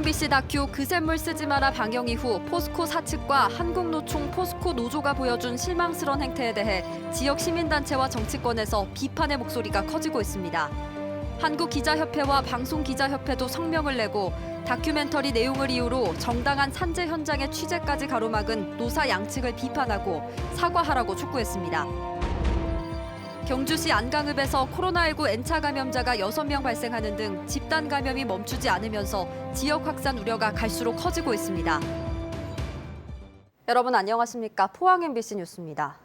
MBC 다큐 그 샘물 쓰지 마라 방영 이후 포스코 사측과 한국노총 포스코 노조가 보여준 실망스러운 행태에 대해 지역 시민단체와 정치권에서 비판의 목소리가 커지고 있습니다. 한국기자협회와 방송기자협회도 성명을 내고 다큐멘터리 내용을 이유로 정당한 산재 현장의 취재까지 가로막은 노사 양측을 비판하고 사과하라고 촉구했습니다. 경주시 안강읍에서 코로나19 N차 감염자가 6명 발생하는 등 집단 감염이 멈추지 않으면서 지역 확산 우려가 갈수록 커지고 있습니다. 여러분 안녕하십니까? 포항 MBC 뉴스입니다.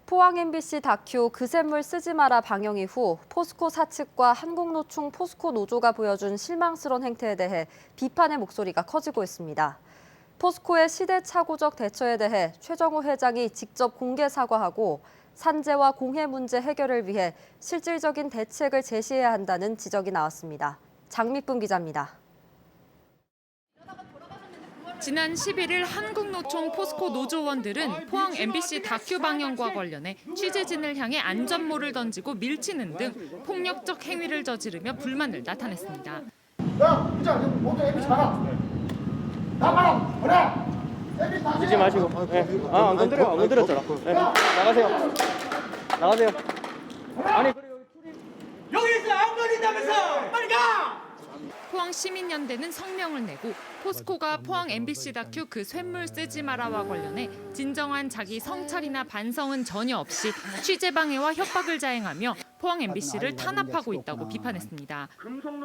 포항 MBC 다큐 그 샘물 쓰지 마라 방영 이후 포스코 사측과 한국노총 포스코 노조가 보여준 실망스러운 행태에 대해 비판의 목소리가 커지고 있습니다. 포스코의 시대착오적 대처에 대해 최정우 회장이 직접 공개 사과하고 산재와 공해 문제 해결을 위해 실질적인 대책을 제시해야 한다는 지적이 나왔습니다. 장미쁨 기자입니다. 지난 11일 한국노총 포스코 노조원들은 포항 MBC 다큐 방영과 관련해 취재진을 향해 안전모를 던지고 밀치는 등 폭력적 행위를 저지르며 불만을 나타냈습니다. 야, 기자, 모두 MBC 나가. 나가라, 그래. 밀지 마시고. 안 건드렸잖아. 나가세요. 나가세요. 아니 그리고 여기서 안 걸린다면서 빨리 가. 포항 시민연대는 성명을 내고 포스코가 포항 MBC 다큐 그 쇳물 쓰지 마라와 관련해 진정한 자기 성찰이나 반성은 전혀 없이 취재 방해와 협박을 자행하며 포항 MBC를 탄압하고 있다고 비판했습니다.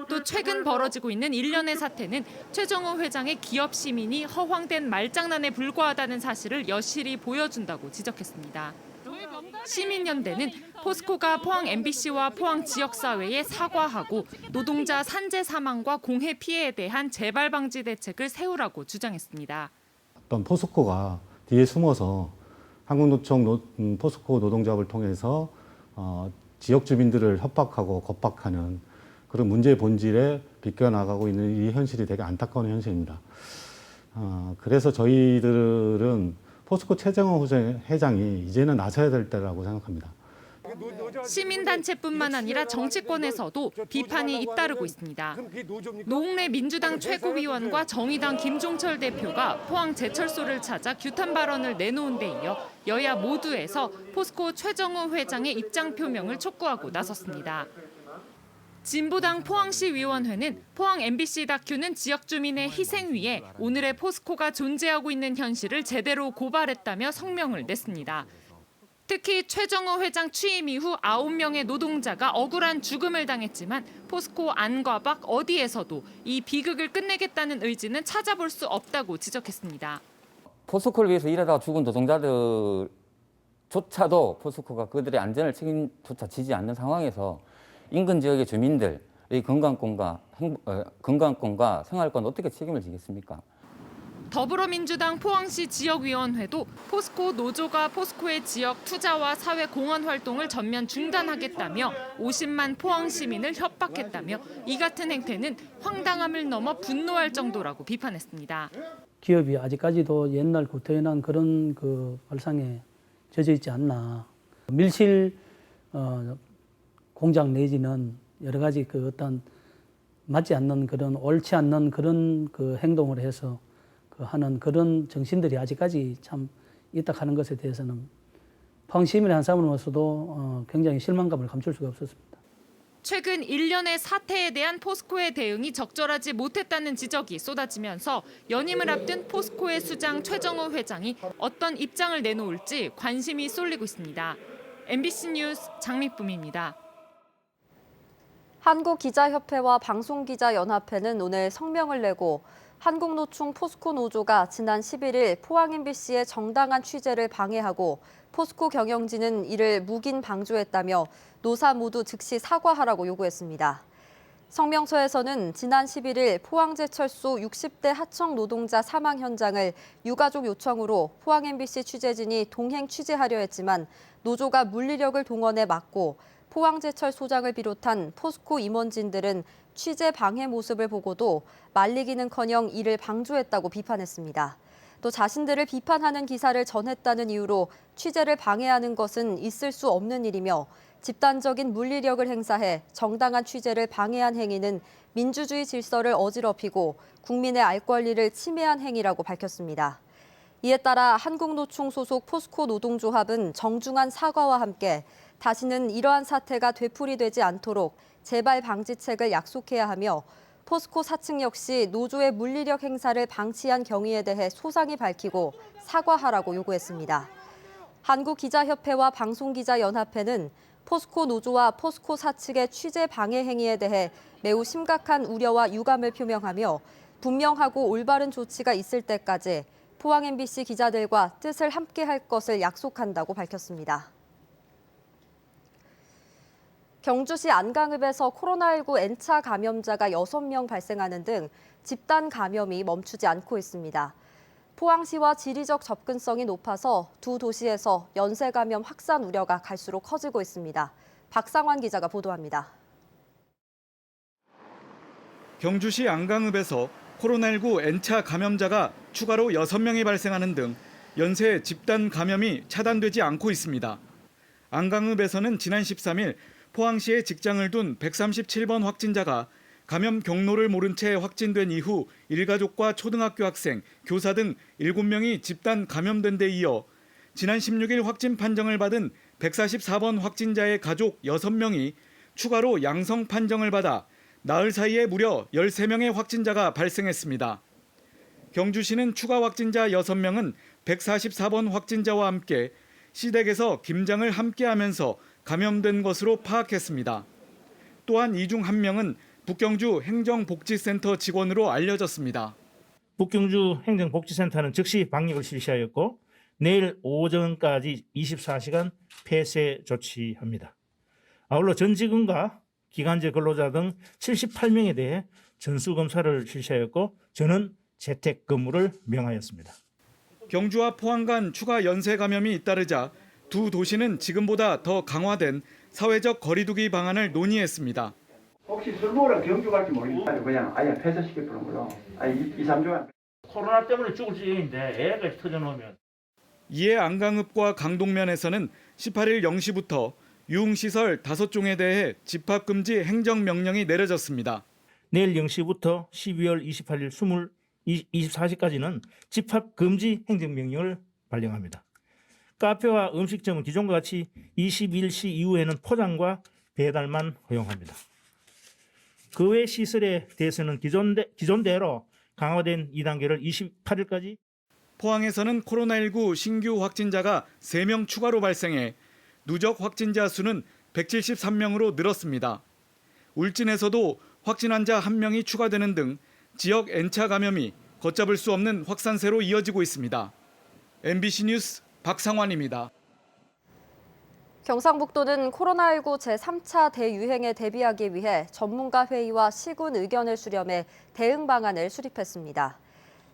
또 최근 벌어지고 있는 일련의 사태는 최정우 회장의 기업 시민이 허황된 말장난에 불과하다는 사실을 여실히 보여준다고 지적했습니다. 시민연대는 포스코가 포항 MBC와 포항 지역사회에 사과하고 노동자 산재 사망과 공해 피해에 대한 재발 방지 대책을 세우라고 주장했습니다. 어떤 포스코가 뒤에 숨어서 한국노총 포스코 노동조합을 통해서 지역 주민들을 협박하고 겁박하는 그런 문제의 본질에 비껴나가고 있는 이 현실이 되게 안타까운 현실입니다. 그래서 저희들은 포스코 최정호 회장이 이제는 나서야 될 때라고 생각합니다. 시민단체뿐만 아니라 정치권에서도 비판이 잇따르고 있습니다. 노웅래 민주당 최고위원과 정의당 김종철 대표가 포항 제철소를 찾아 규탄 발언을 내놓은 데 이어 여야 모두에서 포스코 최정호 회장의 입장 표명을 촉구하고 나섰습니다. 진보당 포항시위원회는 포항 MBC 다큐는 지역 주민의 희생 위에 오늘의 포스코가 존재하고 있는 현실을 제대로 고발했다며 성명을 냈습니다. 특히 최정호 회장 취임 이후 9명의 노동자가 억울한 죽음을 당했지만 포스코 안과 밖 어디에서도 이 비극을 끝내겠다는 의지는 찾아볼 수 없다고 지적했습니다. 포스코를 위해서 일하다가 죽은 노동자들조차도 포스코가 그들의 안전을 책임조차 지지 않는 상황에서 인근 지역의 주민들의 건강권과 생활권 어떻게 책임을 지겠습니까? 더불어민주당 포항시 지역위원회도 포스코 노조가 포스코의 지역 투자와 사회 공헌 활동을 전면 중단하겠다며 50만 포항 시민을 협박했다며 이 같은 행태는 황당함을 넘어 분노할 정도라고 비판했습니다. 기업이 아직까지도 옛날 구태연한 그런 발상에 젖어 있지 않나. 밀실 공장 내지는 여러 가지 어떤 맞지 않는 그런 옳지 않는 그런 행동을 해서 하는 그런 정신들이 아직까지 참 있다 하는 것에 대해서는 포항 시민의 한 사람으로서도 굉장히 실망감을 감출 수가 없었습니다. 최근 일련의 사태에 대한 포스코의 대응이 적절하지 못했다는 지적이 쏟아지면서 연임을 앞둔 포스코의 수장 최정호 회장이 어떤 입장을 내놓을지 관심이 쏠리고 있습니다. MBC 뉴스 장미쁨입니다. 한국기자협회와 방송기자연합회는 오늘 성명을 내고 한국노총 포스코 노조가 지난 11일 포항 MBC의 정당한 취재를 방해하고 포스코 경영진은 이를 묵인 방조했다며 노사 모두 즉시 사과하라고 요구했습니다. 성명서에서는 지난 11일 포항제철소 60대 하청 노동자 사망 현장을 유가족 요청으로 포항 MBC 취재진이 동행 취재하려 했지만 노조가 물리력을 동원해 막고 포항제철소장을 비롯한 포스코 임원진들은 취재 방해 모습을 보고도 말리기는커녕 이를 방조했다고 비판했습니다. 또 자신들을 비판하는 기사를 전했다는 이유로 취재를 방해하는 것은 있을 수 없는 일이며 집단적인 물리력을 행사해 정당한 취재를 방해한 행위는 민주주의 질서를 어지럽히고 국민의 알 권리를 침해한 행위라고 밝혔습니다. 이에 따라 한국노총 소속 포스코 노동조합은 정중한 사과와 함께 다시는 이러한 사태가 되풀이되지 않도록 재발 방지책을 약속해야 하며 포스코 사측 역시 노조의 물리력 행사를 방치한 경위에 대해 소상히 밝히고 사과하라고 요구했습니다. 한국기자협회와 방송기자연합회는 포스코 노조와 포스코 사측의 취재 방해 행위에 대해 매우 심각한 우려와 유감을 표명하며 분명하고 올바른 조치가 있을 때까지 포항 MBC 기자들과 뜻을 함께할 것을 약속한다고 밝혔습니다. 경주시 안강읍에서 코로나19 N차 감염자가 6명 발생하는 등 집단 감염이 멈추지 않고 있습니다. 포항시와 지리적 접근성이 높아서 두 도시에서 연쇄 감염 확산 우려가 갈수록 커지고 있습니다. 박상환 기자가 보도합니다. 경주시 안강읍에서 코로나19 N차 감염자가 추가로 6명이 발생하는 등 연쇄 집단 감염이 차단되지 않고 있습니다. 안강읍에서는 지난 13일 포항시에 직장을 둔 137번 확진자가 감염 경로를 모른 채 확진된 이후 일가족과 초등학교 학생, 교사 등 7명이 집단 감염된 데 이어 지난 16일 확진 판정을 받은 144번 확진자의 가족 6명이 추가로 양성 판정을 받아 나흘 사이에 무려 13명의 확진자가 발생했습니다. 경주시는 추가 확진자 6명은 144번 확진자와 함께 시댁에서 김장을 함께하면서 감염된 것으로 파악했습니다. 또한 이 중 1명은 북경주 행정복지센터 직원으로 알려졌습니다. 북경주 행정복지센터는 즉시 방역을 실시하였고 내일 오전까지 24시간 폐쇄 조치합니다. 아울러 전 직원과 기간제 근로자 등 78명에 대해 전수검사를 실시하였고 저는 재택근무를 명하였습니다. 경주와 포항 간 추가 연쇄 감염이 잇따르자 두 도시는 지금보다 더 강화된 사회적 거리두기 방안을 논의했습니다. 혹시 술 먹으러 경주 갈지 모르겠다. 그냥 아예 폐쇄시켜버린 걸로. 2, 3주간. 코로나 때문에 죽을 지경인데 애가 터져놓으면. 이에 안강읍과 강동면에서는 18일 0시부터 유흥시설 5종에 대해 집합금지 행정명령이 내려졌습니다. 내일 0시부터 12월 28일 24시까지는 집합금지 행정명령을 발령합니다. 카페와 음식점은 기존과 같이 21시 이후에는 포장과 배달만 허용합니다. 그 외 시설에 대해서는 기존대로 강화된 2단계를 28일까지. 포항에서는 코로나19 신규 확진자가 3명 추가로 발생해 누적 확진자 수는 173명으로 늘었습니다. 울진에서도 확진 환자 1명이 추가되는 등 지역 N차 감염이 걷잡을 수 없는 확산세로 이어지고 있습니다. MBC 뉴스 박상환입니다. 경상북도는 코로나19 제3차 대유행에 대비하기 위해 전문가 회의와 시군 의견을 수렴해 대응 방안을 수립했습니다.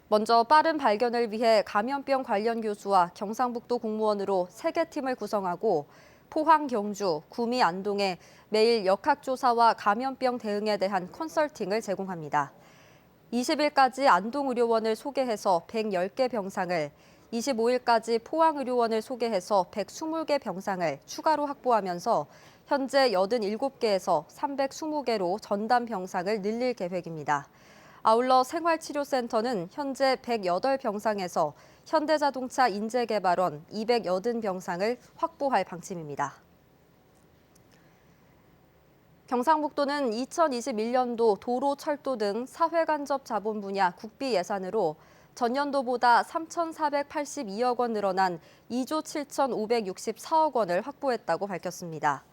먼저 빠른 발견을 위해 감염병 관련 교수와 경상북도 공무원으로 3개 팀을 구성하고 포항, 경주, 구미, 안동에 매일 역학조사와 감염병 대응에 대한 컨설팅을 제공합니다. 20일까지 안동의료원을 소개해서 110개 병상을, 25일까지 포항의료원을 소개해서 120개 병상을 추가로 확보하면서 현재 87개에서 320개로 전담 병상을 늘릴 계획입니다. 아울러 생활치료센터는 현재 108병상에서 현대자동차 인재개발원 280병상을 확보할 방침입니다. 경상북도는 2021년도 도로, 철도 등 사회간접 자본 분야 국비 예산으로 전년도보다 3,482억 원 늘어난 2조 7,564억 원을 확보했다고 밝혔습니다.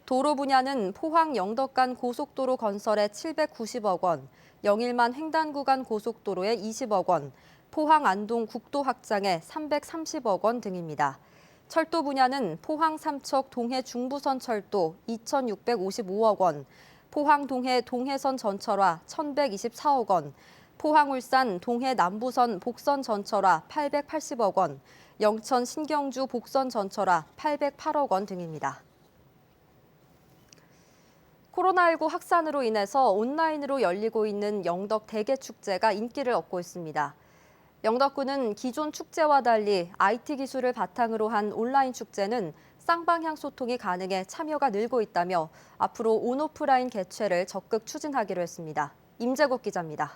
도로 분야는 포항 영덕 간 고속도로 건설에 790억 원, 영일만 횡단구간 고속도로에 20억 원, 포항 안동 국도 확장에 330억 원 등입니다. 철도 분야는 포항 삼척 동해 중부선 철도 2,655억 원, 포항 동해 동해선 전철화 1,124억 원, 포항 울산 동해 남부선 복선 전철화 880억 원, 영천 신경주 복선 전철화 808억 원 등입니다. 코로나19 확산으로 인해서 온라인으로 열리고 있는 영덕 대게축제가 인기를 얻고 있습니다. 영덕구는 기존 축제와 달리 IT 기술을 바탕으로 한 온라인 축제는 쌍방향 소통이 가능해 참여가 늘고 있다며 앞으로 온오프라인 개최를 적극 추진하기로 했습니다. 임재국 기자입니다.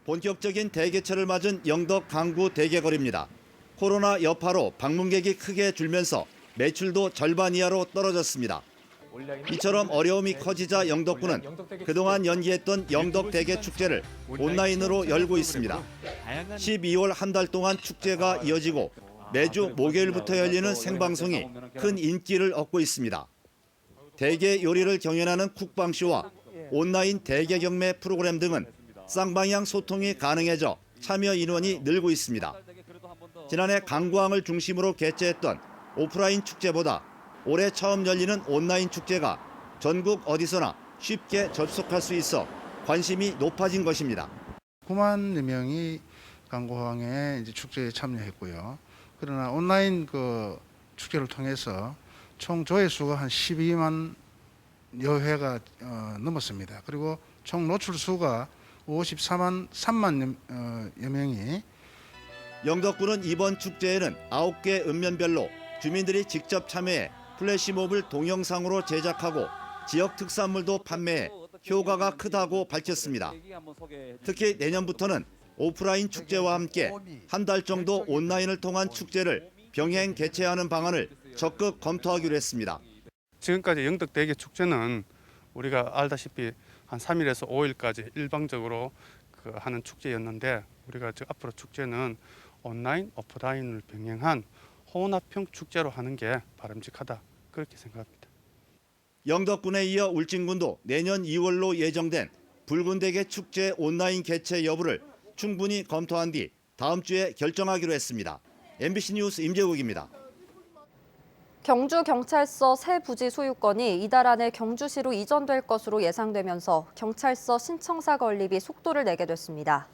본격적인 대개최를 맞은 영덕 강구 대개거리입니다. 코로나 여파로 방문객이 크게 줄면서 매출도 절반 이하로 떨어졌습니다. 이처럼 어려움이 커지자 영덕구는 그동안 연기했던 영덕 대개 축제를 온라인으로 열고 있습니다. 12월 한 달 동안 축제가 이어지고 매주 목요일부터 열리는 생방송이 큰 인기를 얻고 있습니다. 대개 요리를 경연하는 쿡방쇼와 온라인 대개 경매 프로그램 등은 쌍방향 소통이 가능해져 참여 인원이 늘고 있습니다. 지난해 강구항을 중심으로 개최했던 오프라인 축제보다 올해 처음 열리는 온라인 축제가 전국 어디서나 쉽게 접속할 수 있어 관심이 높아진 것입니다. 9만여 명이 강구항에 이제 축제에 참여했고요. 그러나 온라인 그 축제를 통해서 총 조회수가 한 12만여 회가 넘었습니다. 그리고 총 노출 수가 53만여 명이. 영덕구는 이번 축제에는 9개 읍면별로 주민들이 직접 참여해 플래시몹을 동영상으로 제작하고 지역 특산물도 판매해 효과가 크다고 밝혔습니다. 특히 내년부터는 오프라인 축제와 함께 한 달 정도 온라인을 통한 축제를 병행 개최하는 방안을 적극 검토하기로 했습니다. 지금까지 영덕 대개 축제는 우리가 알다시피 한 3일에서 5일까지 일방적으로 하는 축제였는데 우리가 앞으로 축제는 온라인, 오프라인을 병행한 혼합형 축제로 하는 게 바람직하다 그렇게 생각합니다. 영덕군에 이어 울진군도 내년 2월로 예정된 붉은 대개 축제 온라인 개최 여부를 충분히 검토한 뒤 다음 주에 결정하기로 했습니다. MBC 뉴스 임재국입니다. 경주경찰서 새 부지 소유권이 이달 안에 경주시로 이전될 것으로 예상되면서 경찰서 신청사 건립이 속도를 내게 됐습니다.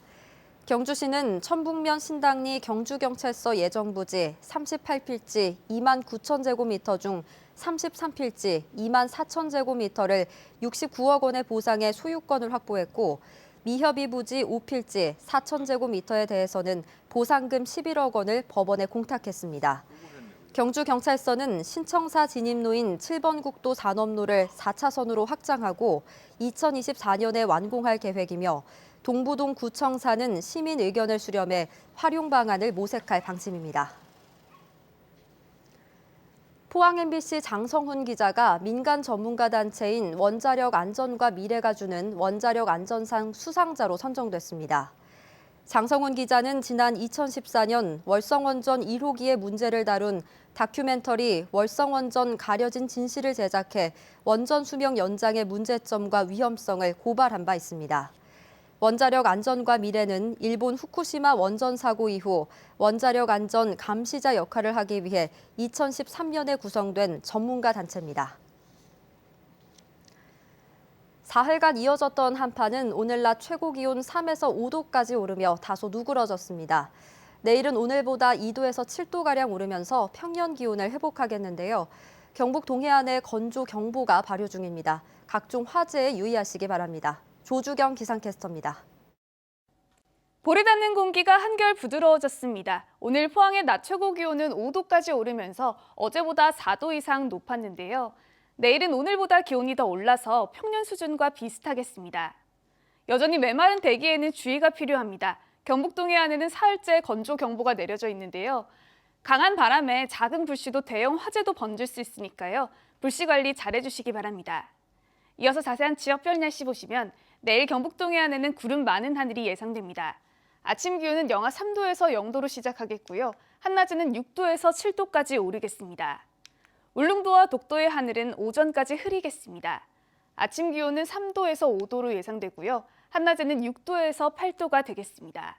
경주시는 천북면 신당리 경주경찰서 예정부지 38필지 2만 9천 제곱미터 중 33필지 2만 4천 제곱미터를 69억 원의 보상에 소유권을 확보했고 미협이 부지 5필지 4천 제곱미터에 대해서는 보상금 11억 원을 법원에 공탁했습니다. 경주경찰서는 신청사 진입로인 7번 국도 산업로를 4차선으로 확장하고 2024년에 완공할 계획이며 동부동 구청사는 시민 의견을 수렴해 활용 방안을 모색할 방침입니다. 포항 MBC 장성훈 기자가 민간 전문가 단체인 원자력 안전과 미래가 주는 원자력 안전상 수상자로 선정됐습니다. 장성훈 기자는 지난 2014년 월성원전 1호기의 문제를 다룬 다큐멘터리 월성원전 가려진 진실을 제작해 원전 수명 연장의 문제점과 위험성을 고발한 바 있습니다. 원자력 안전과 미래는 일본 후쿠시마 원전 사고 이후 원자력 안전 감시자 역할을 하기 위해 2013년에 구성된 전문가 단체입니다. 사흘간 이어졌던 한파는 오늘 낮 최고 기온 3에서 5도까지 오르며 다소 누그러졌습니다. 내일은 오늘보다 2도에서 7도가량 오르면서 평년 기온을 회복하겠는데요. 경북 동해안에 건조경보가 발효 중입니다. 각종 화재에 유의하시기 바랍니다. 조주경 기상캐스터입니다. 볼에 닿는 공기가 한결 부드러워졌습니다. 오늘 포항의 낮 최고 기온은 5도까지 오르면서 어제보다 4도 이상 높았는데요. 내일은 오늘보다 기온이 더 올라서 평년 수준과 비슷하겠습니다. 여전히 메마른 대기에는 주의가 필요합니다. 경북 동해안에는 사흘째 건조경보가 내려져 있는데요. 강한 바람에 작은 불씨도 대형 화재도 번질 수 있으니까요. 불씨 관리 잘해주시기 바랍니다. 이어서 자세한 지역별 날씨 보시면 내일 경북 동해안에는 구름 많은 하늘이 예상됩니다. 아침 기온은 영하 3도에서 0도로 시작하겠고요. 한낮에는 6도에서 7도까지 오르겠습니다. 울릉도와 독도의 하늘은 오전까지 흐리겠습니다. 아침 기온은 3도에서 5도로 예상되고요. 한낮에는 6도에서 8도가 되겠습니다.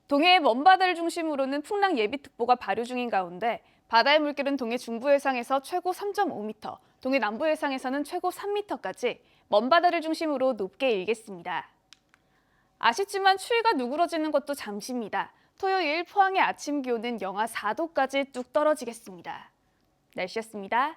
동해의 먼바다를 중심으로는 풍랑 예비특보가 발효 중인 가운데 바다의 물결은 동해 중부 해상에서 최고 3.5m, 동해 남부 해상에서는 최고 3m까지 먼바다를 중심으로 높게 일겠습니다. 아쉽지만 추위가 누그러지는 것도 잠시입니다. 토요일 포항의 아침 기온은 영하 4도까지 뚝 떨어지겠습니다. 날씨였습니다.